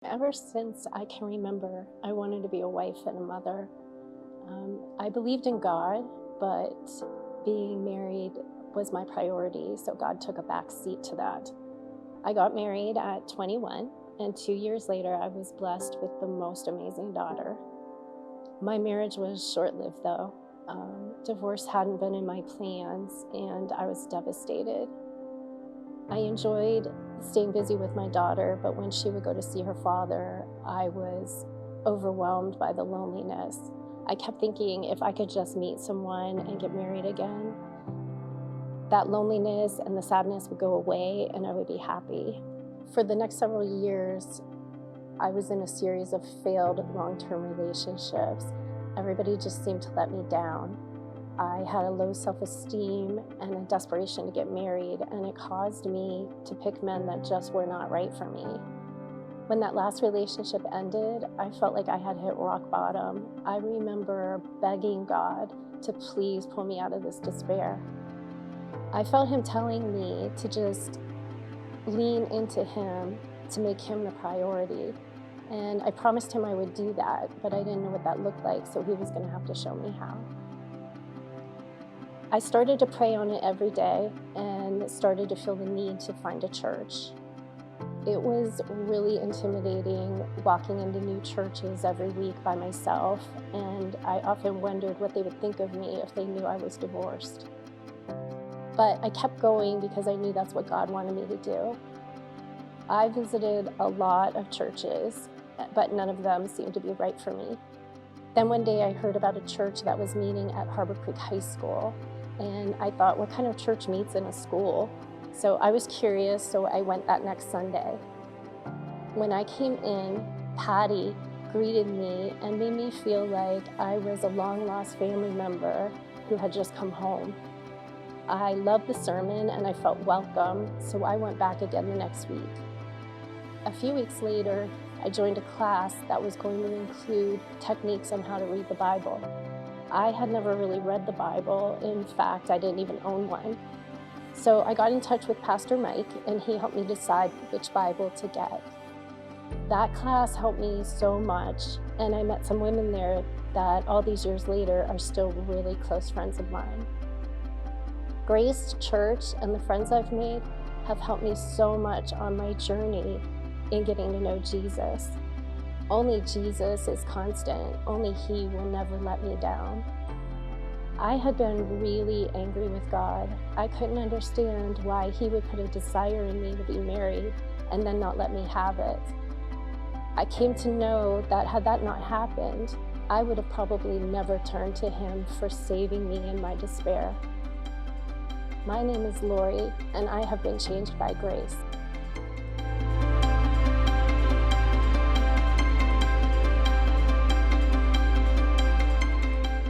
Ever since I can remember, I wanted to be a wife and a mother. I believed in God, but being married was my priority, so God took a back seat to that. I got married at 21, and 2 years later, I was blessed with the most amazing daughter. My marriage was short-lived, though. Divorce hadn't been in my plans, and I was devastated. I enjoyed staying busy with my daughter, but when she would go to see her father, I was overwhelmed by the loneliness. I kept thinking if I could just meet someone and get married again, that loneliness and the sadness would go away and I would be happy. For the next several years, I was in a series of failed long-term relationships. Everybody just seemed to let me down. I had a low self-esteem and a desperation to get married, and it caused me to pick men that just were not right for me. When that last relationship ended, I felt like I had hit rock bottom. I remember begging God to please pull me out of this despair. I felt Him telling me to just lean into Him, to make Him the priority. And I promised Him I would do that, but I didn't know what that looked like, so He was going to have to show me how. I started to pray on it every day and started to feel the need to find a church. It was really intimidating walking into new churches every week by myself, and I often wondered what they would think of me if they knew I was divorced. But I kept going because I knew that's what God wanted me to do. I visited a lot of churches, but none of them seemed to be right for me. Then one day I heard about a church that was meeting at Harbor Creek High School, and I thought, what kind of church meets in a school? So I was curious, so I went that next Sunday. When I came in, Patty greeted me and made me feel like I was a long-lost family member who had just come home. I loved the sermon and I felt welcome, so I went back again the next week. A few weeks later, I joined a class that was going to include techniques on how to read the Bible. I had never really read the Bible. In fact, I didn't even own one. So I got in touch with Pastor Mike, and he helped me decide which Bible to get. That class helped me so much, and I met some women there that all these years later are still really close friends of mine. Grace Church and the friends I've made have helped me so much on my journey in getting to know Jesus. Only Jesus is constant. Only He will never let me down. I had been really angry with God. I couldn't understand why He would put a desire in me to be married and then not let me have it. I came to know that had that not happened, I would have probably never turned to Him for saving me in my despair. My name is Lori, and I have been changed by grace.